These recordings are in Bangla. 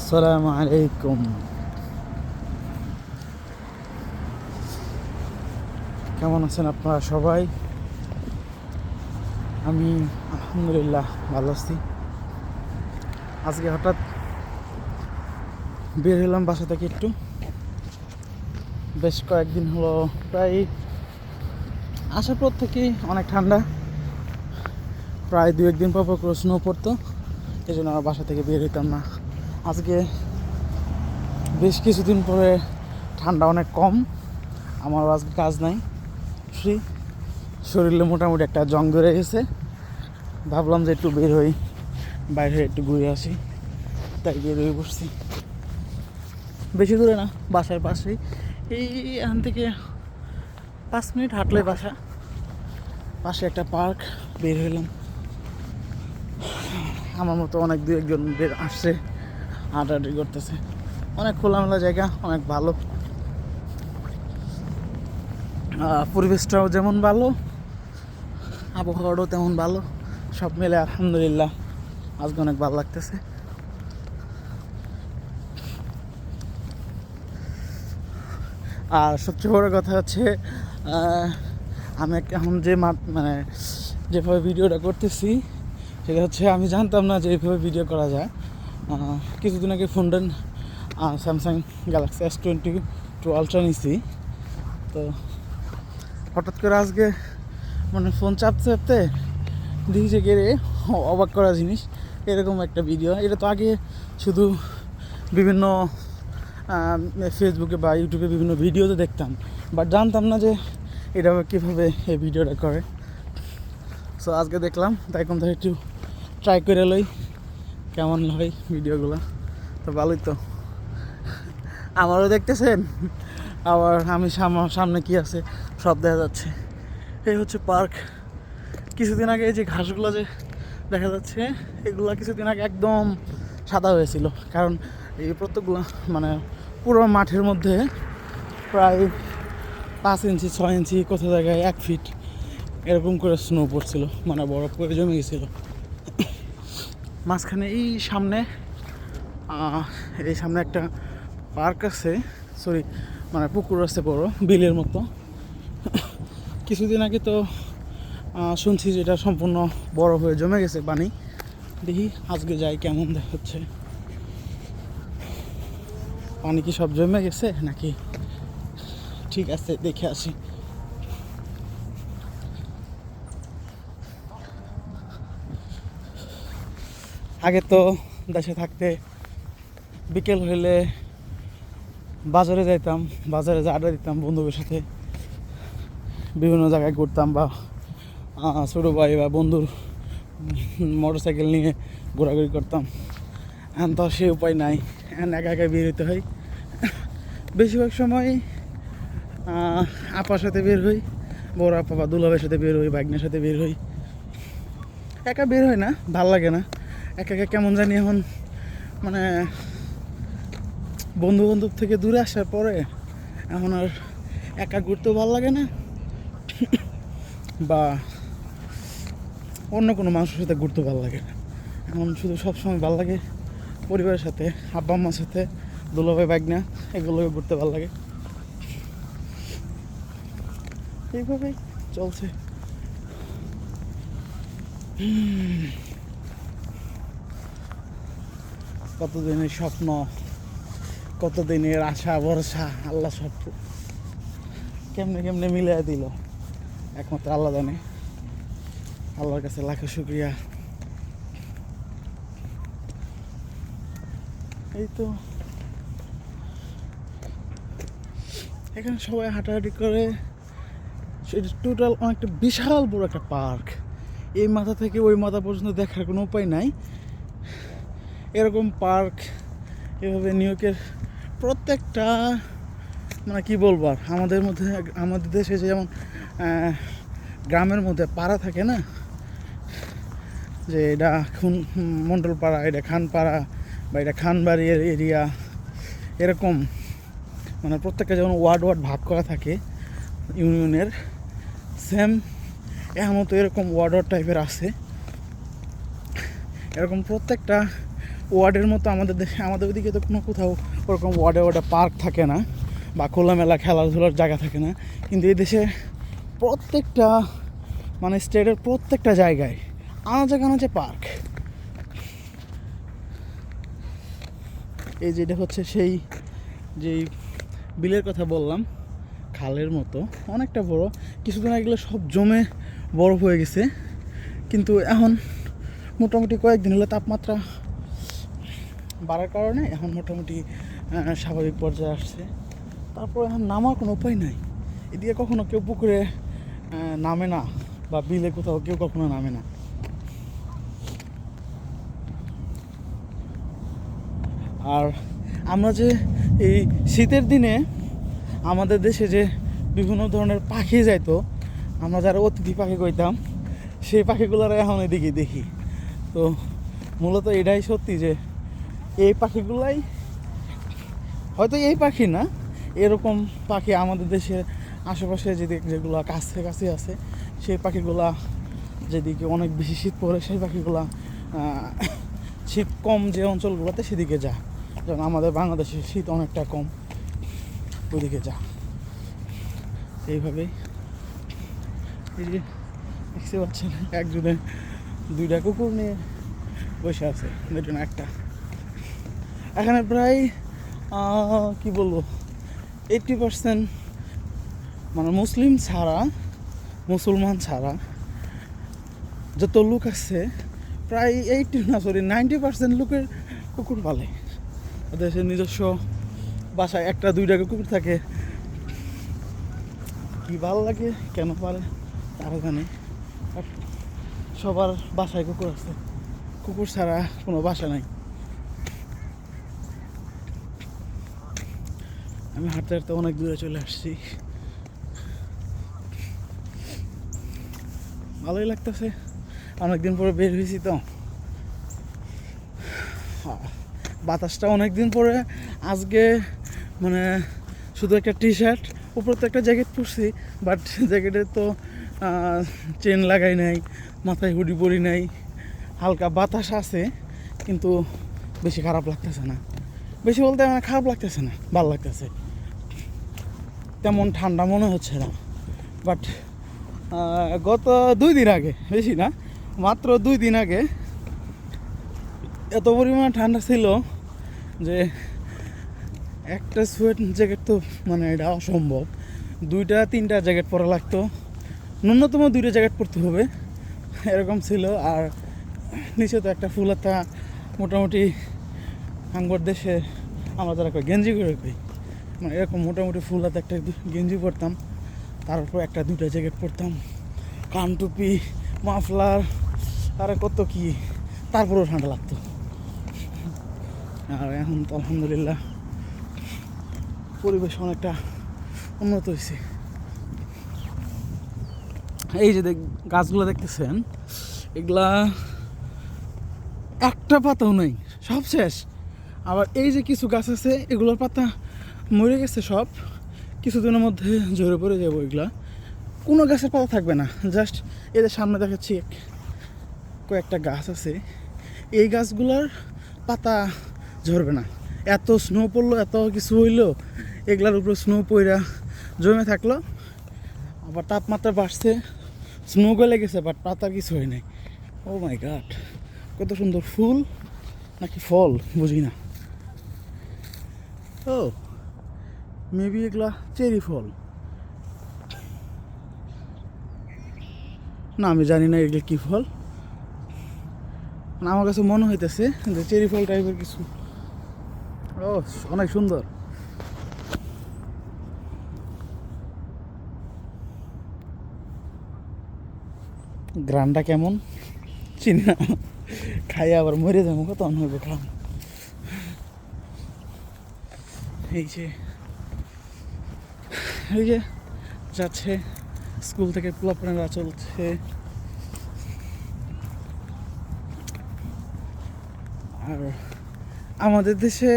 আসসালামু আলাইকুম। কেমন আছেন আপনারা সবাই? আমি আলহামদুলিল্লাহ ভালো আছি। আজকে হঠাৎ বের হলাম বাসা থেকে একটু। বেশ কয়েকদিন হলো, প্রায় আসার পর থেকেই অনেক ঠান্ডা। প্রায় 2-1 দিন পর করে স্নো পড়তো, এই জন্য আমার বাসা থেকে বের হইতাম না। আজকে বেশ কিছুদিন পরে ঠান্ডা অনেক কম, আমার আজকে কাজ নাই, ফ্রি। শরীরে মোটামুটি একটা জং ধরে গেছে। ভাবলাম যে একটু বের হই, বাইরে একটু ঘুরে আসি, তাই বের হয়ে বসছি। বেশি দূরে না, বাসার পাশেই। এই এখান থেকে 5 মিনিট হাঁটলে বাসা। পাশে একটা পার্ক, বের হইলাম। আমার মতো অনেক 2-1 জন বের আসছে, হাঁটাহাঁটি করতেছে। অনেক খোলামেলা জায়গা, অনেক ভালো। পরিবেশটাও যেমন ভালো, আবহাওয়াটাও তেমন ভালো। সব মিলে আলহামদুলিল্লাহ আজকে অনেক ভালো লাগতেছে। আর সবচেয়ে বড় কথা হচ্ছে, আমি এখন যে মানে যেভাবে ভিডিওটা করতেছি, সেটা হচ্ছে আমি জানতাম না যে এইভাবে ভিডিও করা যায়। কিছুদিন আগে ফোনটা স্যামসাং গ্যালাক্সি S22 আলট্রা নিছি। তো হঠাৎ করে আজকে মানে ফোন চাপতে চাপতে দেখি যে গেলে অবাক করা জিনিস, এরকম একটা ভিডিও। এটা তো আগে শুধু বিভিন্ন ফেসবুকে বা ইউটিউবে বিভিন্ন ভিডিওতে দেখতাম, বাট জানতাম না যে এটা কীভাবে এই ভিডিওটা করে। সো আজকে দেখলাম, তাই কোন থেকে একটু ট্রাই করে লই কেমন হয় ভিডিওগুলো। তো ভালোই তো, আমারও দেখতেছেন, আবার আমি সামনে কি আছে সব দেখা যাচ্ছে। এই হচ্ছে পার্ক। কিছুদিন আগে এই যে ঘাসগুলো যে দেখা যাচ্ছে, এগুলো কিছুদিন আগে একদম সাদা হয়েছিল, কারণ এই প্রত্যেকগুলো মানে পুরো মাঠের মধ্যে প্রায় 5 ইঞ্চি 6 ইঞ্চি, কোথাও জায়গায় 1 ফিট এরকম করে স্নো পড়ছিল, মানে বরফ করে জমে গেছিলো। মাঝখানে এই সামনে একটা পার্ক আছে, সরি মানে পুকুর আছে বড়, বিলের মতো। কিছুদিন আগে তো শুনছি যে এটা সম্পূর্ণ বরফ হয়ে জমে গেছে পানি। দেখি আজকে যাই কেমন দেখাচ্ছে, পানি কি সব জমে গেছে নাকি ঠিক আছে, দেখে আসি। আগে তো দেশে থাকতে বিকেল হইলে বাজারে যাইতাম, বাজারে যা আড্ডা দিতাম বন্ধুদের সাথে, বিভিন্ন জায়গায় ঘুরতাম, বা ছোটো ভাই বা বন্ধুর মোটর সাইকেল নিয়ে ঘোরাঘুরি করতাম। এখন তো সে উপায় নাই, এখন একা একা বের হইতে হয়। বেশিরভাগ সময় আপার সাথে বের হই, বড় আপা বা দুলাভাইয়ের সাথে বের হই, ভাগ্নের সাথে বের হই। একা বের হয় না, ভাল লাগে না। একা একা কেমন জানি এখন, মানে বন্ধু বান্ধব থেকে দূরে আসার পরে এখন আর একা ঘুরতেও ভালো লাগে না, বা অন্য কোনো মানুষের সাথে ঘুরতে ভালো লাগে না। এখন শুধু সবসময় ভালো লাগে পরিবারের সাথে, আব্বা আম্মার সাথে, দুলাভাই ভাগ্না, এগুলোকে ঘুরতে ভালো লাগে। এইভাবেই চলছে। কতদিনের স্বপ্ন, কতদিনের আশা ভরসা, আল্লাহ সব কেমনে কেমনে মিলিয়ে দিল, একমাত্র আল্লাহ জানে। আল্লাহর কাছে লাখো শুকরিয়া। এই তো এখানে সবাই হাঁটাহাঁটি করে, সেটা টোটাল অনেকটা বিশাল বড় একটা পার্ক। এই মাথা থেকে ওই মাথা পর্যন্ত দেখার কোনো উপায় নাই। এরকম পার্ক এভাবে নিউ ইয়র্কের প্রত্যেকটা, মানে কী বলবো আর, আমাদের দেশে যেমন গ্রামের মধ্যে পাড়া থাকে না, যে এটা মন্ডল পাড়া, এটা খান পাড়া, বা এটা খানবাড়ি এরিয়া, এরকম মানে প্রত্যেকটা যেমন ওয়ার্ড ভাগ করা থাকে ইউনিয়নের, সেম এর মতো এরকম ওয়ার্ড টাইপের আছে। এরকম প্রত্যেকটা ওয়ার্ডের মতো আমাদের দেশে, আমাদের ওইদিকে তো কোনো কোথাও ওরকম ওয়ার্ডে পার্ক থাকে না বা খোলামেলা খেলাধুলার জায়গা থাকে না, কিন্তু এই দেশে প্রত্যেকটা মানে স্টেটের প্রত্যেকটা জায়গায় আনাচে পার্ক। এই যেটা হচ্ছে সেই যেই বিলের কথা বললাম, খালের মতো অনেকটা বড়, কিছুদিন আগে সব জমে বরফ হয়ে গেছে, কিন্তু এখন মোটামুটি কয়েকদিন হলে তাপমাত্রা বাড়ার কারণে এখন মোটামুটি স্বাভাবিক পর্যায়ে আসছে। তারপর এখন নামার কোনো উপায় নাই, এদিকে কখনো কেউ পুকুরে নামে না বা বিলে কোথাও কেউ কখনো নামে না। আর আমরা যে এই শীতের দিনে আমাদের দেশে যে বিভিন্ন ধরনের পাখি যাইতো, আমরা যারা অতিথি পাখি কইতাম, সেই পাখিগুলোর এখন এদিকে দেখি। তো মূলত এটাই সত্যি যে এই পাখিগুলাই হয়তো এই পাখি না, এরকম পাখি আমাদের দেশের আশেপাশে যেগুলো কাছে কাছে আছে, সেই পাখিগুলা যেদিকে অনেক বেশি শীত পড়ে সেই পাখিগুলা শীত কম যে অঞ্চলগুলোতে সেদিকে যায়। যেমন আমাদের বাংলাদেশে শীত অনেকটা কম, ওইদিকে যা। এইভাবেই এই যে দেখতে পাচ্ছেন একজনে দুইটা কুকুর নিয়ে বসে আছে, দুটো না একটা। এখানে প্রায় কি বলবো 80% মানে মুসলমান ছাড়া যত লোক আছে প্রায় 90% লোকের কুকুর পালে। ওদের নিজস্ব বাসায় একটা দুইটা কুকুর থাকে। কি ভালো লাগে কেন পারে তারা জানে, বাট সবার বাসায় কুকুর আছে, কুকুর ছাড়া কোনো বাসা নাই। আমি হাঁটতে হাঁটতে অনেক দূরে চলে আসছি, ভালোই লাগতেছে, অনেকদিন পরে বের হয়েছি তো, বাতাসটা অনেকদিন পরে। আজকে মানে শুধু একটা টি শার্ট, উপরে তো একটা জ্যাকেট পরছি, বাট জ্যাকেটের তো চেন লাগাই নাই, মাথায় হুডি পরি নাই, হালকা বাতাস আছে, কিন্তু বেশি খারাপ লাগতেছে না। বেশি বলতে মানে খারাপ লাগতেছে না, ভালো লাগতেছে, তেমন ঠান্ডা মনে হচ্ছে না। বাট গত 2 দিন আগে, বেশি না মাত্র 2 দিন আগে এত পরিমাণ ঠান্ডা ছিল যে একটা সোয়েট জ্যাকেট তো মানে এটা অসম্ভব, 2-3টা জ্যাকেট পরা লাগতো, ন্যূনতম 2টা জ্যাকেট পরতে হবে, এরকম ছিল। আর নিচে তো একটা ফুলাতা মোটামুটি আঙ্গর দেশে আমরা যারা কই গেঞ্জি করে কই, মানে এরকম মোটামুটি ফুলাতে একটা গেঞ্জি পরতাম, তারপর 1-2টা জ্যাকেট পরতাম, কান টুপি, মাফলার, আর কত কি, তারপরেও ঠান্ডা লাগতো। আর এখন তো আলহামদুলিল্লাহ পরিবেশ অনেকটা উন্নত হয়েছে। এই যে গাছগুলো দেখতেছেন, এগুলা একটা পাতাও নেই, সব শেষ। আবার এই যে কিছু গাছ আছে এগুলোর পাতা মরে গেছে সব, কিছুদিনের মধ্যে ঝরে পড়ে যাবো এগুলা, কোনো গাছের পাতা থাকবে না। জাস্ট এদের সামনে দেখাচ্ছি কয়েকটা গাছ আছে, এই গাছগুলোর পাতা ঝরবে না। এত স্নো পড়লো, এত কিছু হইলো, এগুলার উপরে স্নো পইরা জমে থাকলো, আবার তাপমাত্রা বাড়ছে, স্নো গলে গেছে, বাট পাতার কিছু হয় নাই। ও মাই গড, কত সুন্দর ফুল নাকি ফল বুঝি না। ও মেবি এগুলা চেরি ফল, না আমি জানি না এগুলো কী ফল, আমার কাছে মনে হইতেছে যে চেরি ফল টাইপের কিছু। ও অনেক সুন্দর। গ্রানটা কেমন চিনি না, খাই আবার মরে যাবো, কত হইব খাম। এই যে যাচ্ছে স্কুল থেকে পোলাপানেরা চলছে। আর আমাদের দেশে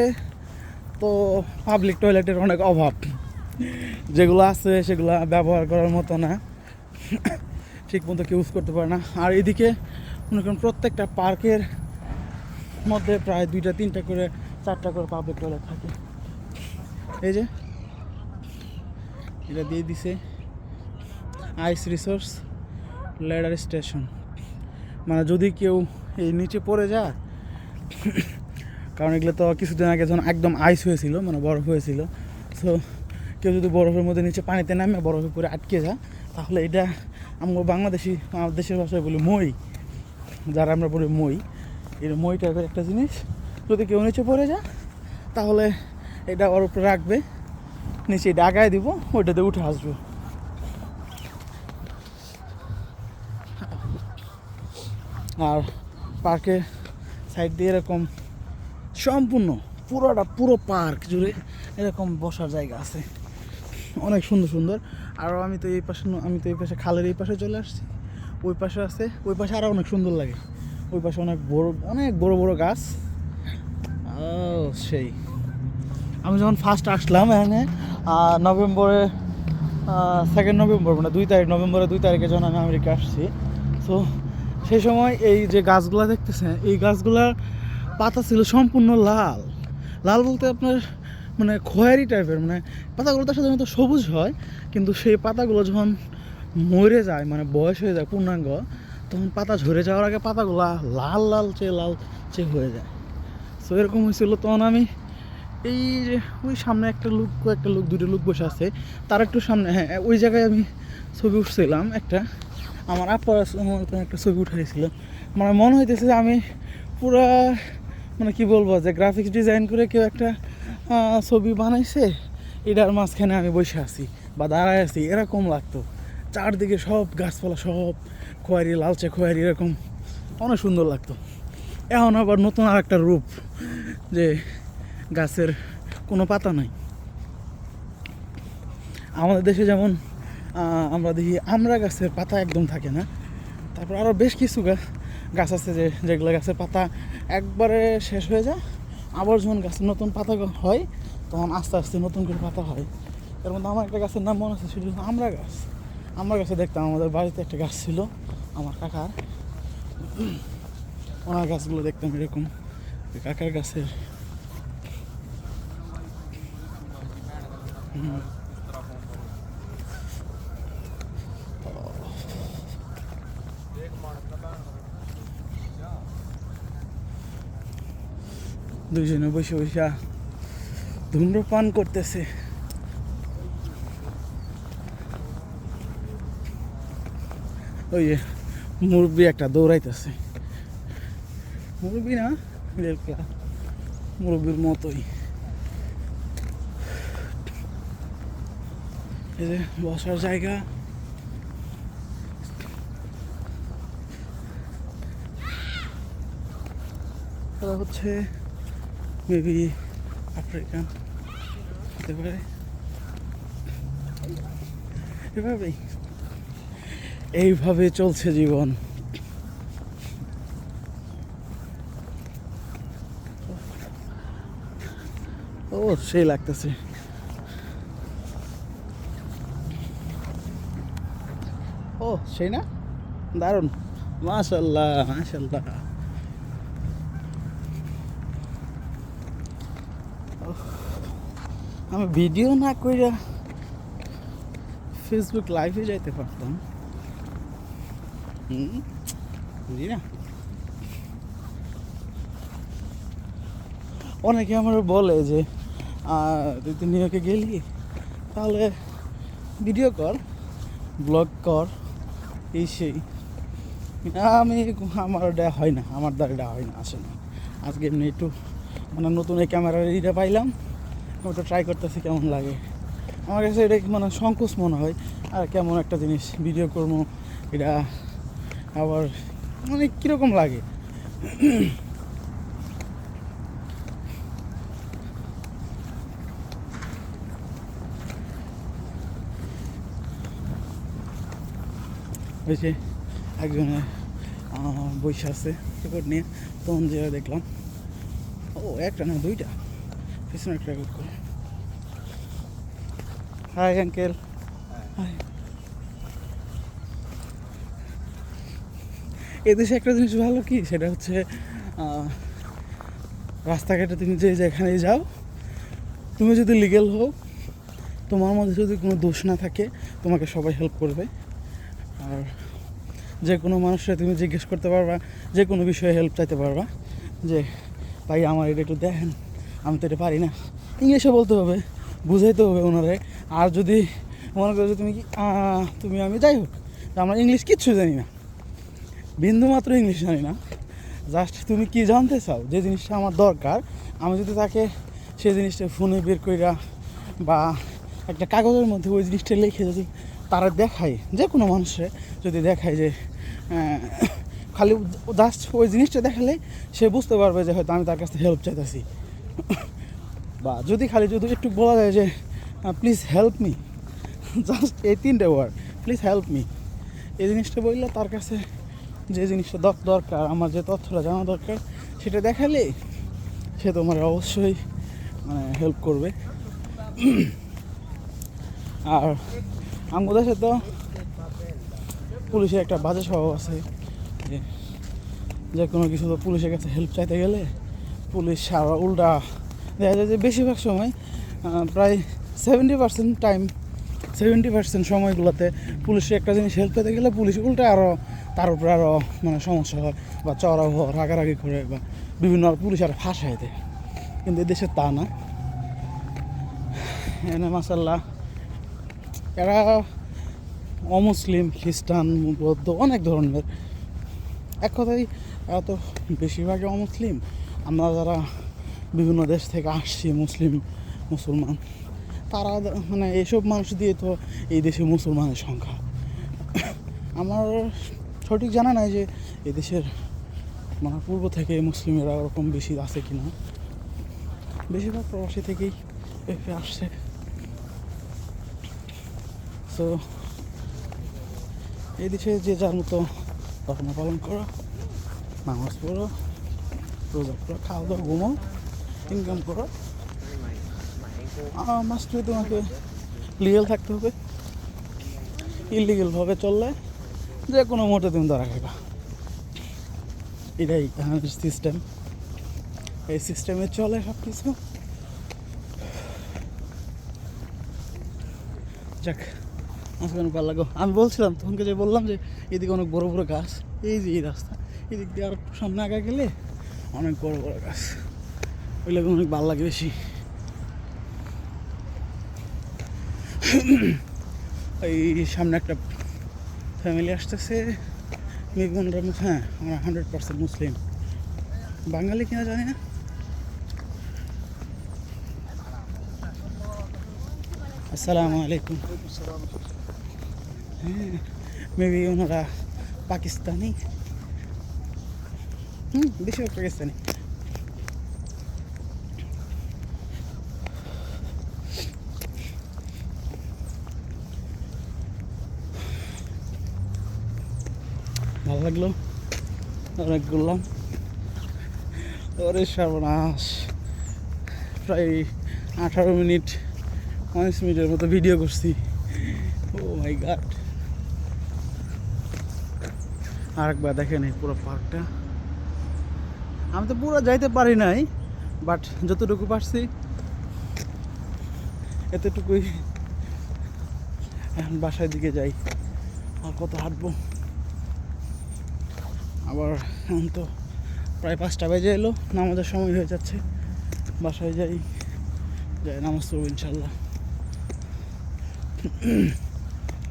তো পাবলিক টয়লেটের অনেক অভাব, যেগুলো আছে সেগুলো ব্যবহার করার মতো না, ঠিক মতো কেউ ইউজ করতে পারে না। আর এদিকে মনে করেন প্রত্যেকটা পার্কের মধ্যে প্রায় 2-3টা করে 4টা করে পাবলিক টয়লেট থাকে। এই যে এটা দিয়ে দিছে আইস রিসোর্স ল্যাডার স্টেশন, মানে যদি কেউ এই নিচে পড়ে যায়, কারণ এগুলো তো কিছুদিন আগে যখন একদম আইস হয়েছিল, মানে বরফ হয়েছিল, সো কেউ যদি বরফের মধ্যে নিচে পানিতে নামে বরফে পরে আটকে যায়, তাহলে এটা আমরা বাংলাদেশি, আমার দেশের ভাষায় বলি মই, যারা আমরা বলি মই, এটা মই টাইপের একটা জিনিস। যদি কেউ নিচে পড়ে যায় তাহলে এটা ওর উপরে রাখবে, নিচে ডাগায় দিব, ওইটাতে উঠে আসবে। আর পার্কের সাইড দিয়ে এরকম সম্পূর্ণ পুরো পার্ক জুড়ে এরকম বসার জায়গা আছে, অনেক সুন্দর সুন্দর। আর আমি তো এই পাশে খালের এই পাশে চলে আসছি, ওই পাশে আছে, ওই পাশে আরও অনেক সুন্দর লাগে। ওই পাশে অনেক বড় বড় গাছ। সেই আমি যখন ফার্স্ট আসলাম এখানে নভেম্বরে 2 নভেম্বর, মানে 2 তারিখে যখন আমি আমেরিকা আসছি, সো সেই সময় এই যে গাছগুলো দেখতেছেন, এই গাছগুলার পাতা ছিল সম্পূর্ণ লাল। লাল বলতে আপনার মানে খয়েরি টাইপের, মানে পাতাগুলো তো সাধারণত সবুজ হয়, কিন্তু সেই পাতাগুলো যখন মরে যায়, মানে বয়স হয়ে যায় পূর্ণাঙ্গ, তখন পাতা ঝরে যাওয়ার আগে পাতাগুলো লালচে হয়ে যায়। সো এরকম হয়েছিল। তখন আমি এই যে ওই সামনে দুটো লোক বসে আছে, তার একটু সামনে, হ্যাঁ ওই জায়গায় আমি ছবি উঠছিলাম একটা, আমার আপার একটা ছবি উঠাইছিল। মানে মনে হইতেছে যে আমি পুরা, মানে কি বলবো, যে গ্রাফিক্স ডিজাইন করে কেউ একটা ছবি বানাইছে, এটার মাঝখানে আমি বসে আছি বা দাঁড়ায় আছি, এরকম লাগতো। চারদিকে সব গাছপালা, সব খয়েরি, লালচে খয়েরি, এরকম অনেক সুন্দর লাগতো। এখন আবার নতুন আর একটা রূপ, যে গাছের কোনো পাতা নাই। আমাদের দেশে যেমন আমরা দেখি আমড়া গাছের পাতা একদম থাকে না, তারপর আরও বেশ কিছু গাছ আছে যেগুলো গাছের পাতা একবারে শেষ হয়ে যায়, আবার যখন গাছের নতুন পাতা হয় তখন আস্তে আস্তে নতুন করে পাতা হয়। এর মধ্যে আমার একটা গাছের নাম মনে আছে, সেটা হচ্ছে আমড়া গাছ। আমড়া গাছে দেখতাম, আমাদের বাড়িতে একটা গাছ ছিল আমার কাকার, ওনার গাছগুলো দেখতাম এরকম, কাকার গাছের। দুইজনে বসে বসে ধূম্রপান করতেছে। ওই যে মুরব্বি একটা দৌড়াইতেছে, মুরব্বি না, মুরব্বির মতোই। এই যে বসার জায়গা, ওরা হচ্ছে মেবি আফ্রিকান হতে পারে। এইভাবে চলছে জীবন। ও সেই লাগতেছে। ও সেই না, দারুণ, মাশাআল্লাহ মাশাআল্লাহ। আমি ভিডিও না কইরা ফেসবুক লাইভে যাইতে পারতাম, বুঝি না। অনেকে আমার বলে যে তুই নিউ ইয়র্কে গেলি, তাহলে ভিডিও কর, ব্লগ কর, এই সেই। আমার ওটা হয় না, আমার দ্বারা এটা হয় না, আসে না। আজকে এমনি একটু মানে নতুন এই ক্যামেরার এটা পাইলাম, ওটা ট্রাই করতেছি কেমন লাগে। আমার কাছে এটা মানে সংকোচ মনে হয়, আর কেমন একটা জিনিস ভিডিও করবো, এটা আবার মানে কীরকম লাগে। ওই যে একজনের বসে আছে রেকর্ড নিয়ে, তখন যে দেখলাম, ও একটা না দুইটা, পিছনে একটা রেকর্ড করে। Hi uncle. হাই। এদেশে একটা জিনিস ভালো কি, সেটা হচ্ছে রাস্তাঘাটে তুমি যেখানেই যাও, তুমি যদি লিগ্যাল হও, তোমার মধ্যে যদি কোনো দোষ না থাকে, তোমাকে সবাই হেল্প করবে। আর যে কোনো মানুষকে তুমি জিজ্ঞেস করতে পারবা, যে কোনো বিষয়ে হেল্প চাইতে পারবা, যে ভাই আমার এটা একটু দেখেন, আমি তো এটা পারি না। ইংলিশে বলতে হবে, বুঝাইতে হবে ওনারে। আর যদি মনে করো যে তুমি আমি যাই হোক, আমরা ইংলিশ কিচ্ছু জানি না, বিন্দু মাত্র ইংলিশ জানি না, জাস্ট তুমি কি জানতে চাও, যে জিনিসটা আমার দরকার, আমি যদি তাকে সেই জিনিসটা ফোনে বের কইরা বা একটা কাগজের মধ্যে ওই জিনিসটা লিখে যদি তারা দেখায়, যে কোনো মানুষে যদি দেখায় যে খালি জাস্ট ওই জিনিসটা দেখালে সে বুঝতে পারবে যে হয়তো আমি তার কাছ থেকে হেল্প চাইতেছি। বা যদি একটু বলা যায় যে প্লিজ হেল্প মি, জাস্ট এই 3টে ওয়ার্ড, প্লিজ হেল্প মি, এই জিনিসটা বললে তার কাছে যে জিনিসটা দরকার, আমার যে তথ্যটা জানা দরকার, সেটা দেখালে সে তোমার অবশ্যই মানে হেল্প করবে। আর আমাদের দেশে তো পুলিশের একটা বাজে স্বভাব আছে, যে কোনো কিছু তো পুলিশের কাছে হেল্প চাইতে গেলে পুলিশ আবার উল্টা দেখা যায় যে বেশিরভাগ সময় প্রায় 70% সময়গুলোতে পুলিশের একটা জিনিস হেল্প পেতে গেলে পুলিশ উল্টা আরও তার উপরে আরও মানে সমস্যা হয়, বা চড়াও হয়, রাগারাগি করে, বা বিভিন্ন পুলিশ আর ফাঁসায় দেয়। কিন্তু এদেশে তা না, এনে মাসাল্লাহ এরা অমুসলিম, খ্রিস্টান, বৌদ্ধ, অনেক ধরনের, এক কথাই এরা তো বেশিরভাগই অমুসলিম। আমরা যারা বিভিন্ন দেশ থেকে আসছি মুসলমান, তারা মানে এইসব মানুষ দিয়ে তো এই দেশে মুসলমানের সংখ্যা আমার সঠিক জানা নাই যে এই দেশের মানে পূর্ব থেকে মুসলিমেরা ওরকম বেশি আছে কিনা। বেশিরভাগ প্রবাসী থেকেই আসছে। সো এই দেশে যে যার মতো ধর্ম পালন করো, নামাজ পড়ো, রোজা করো, খাওয়া দাওয়া, ঘুমাও, ইনকাম করো। মাস্ট তোমাকে লিগেল থাকতে হবে। ইলিগেলভাবে চললে যে কোনো মোটে তুমি ধরা খাইবা। এটাই সিস্টেম, এই সিস্টেমে চলে সব কিছু। যাক, আজকে অনেক ভালো লাগো। আমি বলছিলাম তোমাকে, যে বললাম যে এদিকে অনেক বড় বড় গাছ, এই যে এই রাস্তা, এদিক দিয়ে আর একটু সামনে আগা গেলে অনেক বড় বড় গাছ, ওই লাগে অনেক ভালো লাগে বেশি। এই সামনে একটা ফ্যামিলি আসতেছে, হ্যাঁ আমরা 100% মুসলিম, বাঙালি কিনা জানি না। আসসালামু আলাইকুম। হ্যাঁ, মেবি ওনারা পাকিস্তানি, বেশিরভাগ পাকিস্তানি। ভালো লাগলো, অনেক ঘুরলাম। ওরে সর্বনাশ, প্রায় 18 মিনিট 19 মিনিটের মতো ভিডিও করছি। ও মাই গড। আরেকবার দেখেন এই পুরো পার্কটা। আমি তো পুরো যাইতে পারি নাই, বাট যতটুকু পারছি এতটুকুই। এখন বাসার দিকে যাই, আর কত হাঁটবো। আবার এখন তো প্রায় 5টা বেজে এলো, নামাজের সময় হয়ে যাচ্ছে। বাসায় যাই নামাজ পড়বো ইনশাল্লাহ।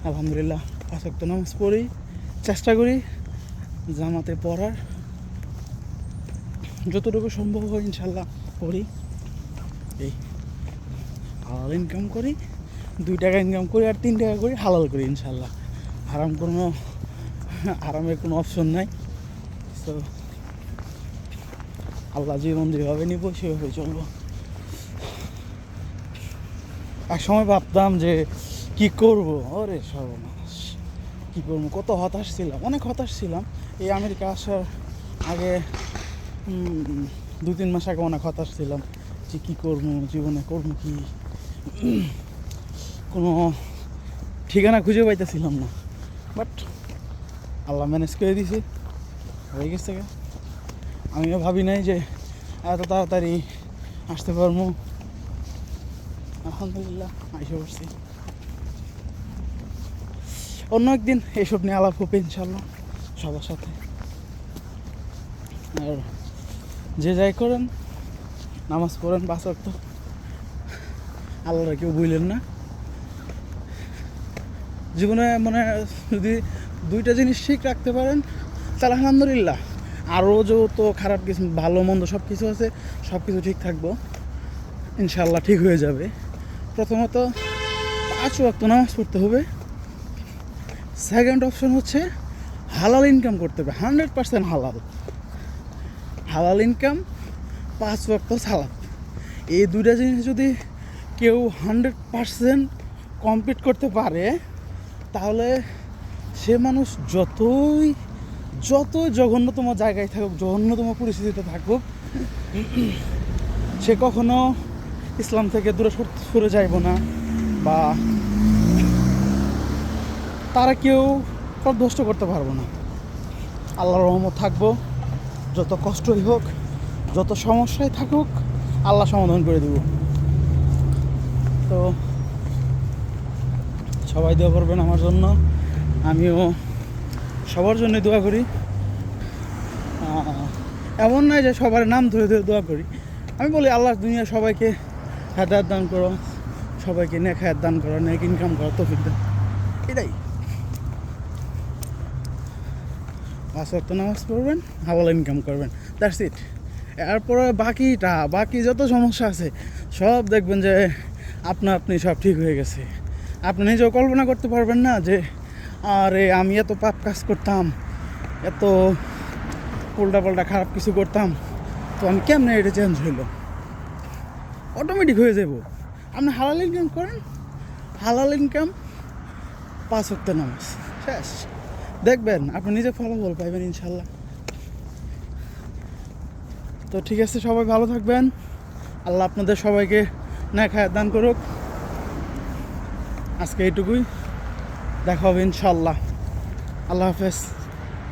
আলহামদুলিল্লাহ 5 ওয়াক্ত নামাজ পড়ি, চেষ্টা করি জামাতে পড়ার, যতটুকু সম্ভব হয় ইনশাল্লাহ পড়ি। এই হালাল ইনকাম করি, 2 টাকা ইনকাম করি, আর 3 টাকা করি হালাল করি ইনশাল্লাহ। আরামের কোনো অপশন নাই। তো আল্লাহ জীবন যেভাবে নিব সেভাবে চলবো। এক সময় ভাবতাম যে কি করব, ওরে সর্বনাশ, কী করবো, কত হতাশ ছিলাম, অনেক হতাশ ছিলাম। এই আমেরিকা আসার আগে 2-3 মাস আগে অনেক হতাশ ছিলাম যে কী করবো, জীবনে করবো কি, কোনো ঠিকানা খুঁজে পাইতেছিলাম না। বাট আল্লাহ ম্যানেজ করে দিয়েছে, হয়ে গেছে। আমিও ভাবি নাই যে এত তাড়াতাড়ি আসতে পারবো। আলহামদুলিল্লাহ আইসা পড়ছি। অন্য একদিন এসব নিয়ে আলাপ হবে ইনশাল্লাহ সবার সাথে। আর যে যাই করেন নামাজ পড়েন 5 ওয়াক্ত, আল্লাহরা কেউ বুঝলেন না। জীবনে মানে যদি 2টা জিনিস ঠিক রাখতে পারেন তাহলে আলহামদুলিল্লাহ। আরও যত খারাপ কিছু ভালো মন্দ সব কিছু আছে, সব কিছু ঠিক থাকবো ইনশাল্লাহ, ঠিক হয়ে যাবে। প্রথমত 5 ওয়াক্ত নামাজ পড়তে হবে। সেকেন্ড অপশন হচ্ছে হালাল ইনকাম করতে হবে, 100% হালাল। হালাল ইনকাম, 5 ওয়াক্ত সালাত, এই 2টা জিনিস যদি কেউ 100% কমপ্লিট করতে পারে তাহলে সে মানুষ যতই জঘন্যতম জায়গায় থাকুক, জঘন্যতম পরিস্থিতিতে থাকুক, সে কখনো ইসলাম থেকে দূরে সরে যাইব না, বা তারা কেউ পথভ্রষ্ট করতে পারবো না। আল্লাহর রহমত থাকবো, যত কষ্টই হোক, যত সমস্যায় থাকুক, আল্লাহ সমাধান করে দেব। তো সবাই দোয়া করবেন আমার জন্য, আমিও সবার জন্য দোয়া করি। এমন নয় যে সবার নাম ধরে ধরে দোয়া করি, আমি বলি আল্লাহ দুনিয়া সবাইকে হেদায়েত দান করো, সবাইকে নেক হায়াত দান করো, নেক ইনকাম করো, তৌফিক দান, এটাই। 5 ওয়াক্ত নামাজ পড়বেন, হালাল ইনকাম করবেন, দ্যাটস ইট। এরপরে বাকি যত সমস্যা আছে সব দেখবেন যে আপনি সব ঠিক হয়ে গেছে। আপনি নিজেও কল্পনা করতে পারবেন না যে আরে আমি এত পাপ কাজ করতাম, এত উল্টাপাল্টা খারাপ কিছু করতাম, তো আমি কেমনে এটা চেঞ্জ হইলো। অটোমেটিক হয়ে যাব। আপনি হালাল ইনকাম করেন, হালাল ইনকাম, 5 ওয়াক্ত নামাজ, শেষ। দেখবেন আপনি নিজে ফলাফল পাইবেন ইনশাল্লাহ। তো ঠিক আছে, সবাই ভালো থাকবেন, আল্লাহ আপনাদের সবাইকে নেক হায়াত দান করুক। আজকে এইটুকুই, দেখা হবে ইনশাল্লাহ। আল্লাহ হাফেজ।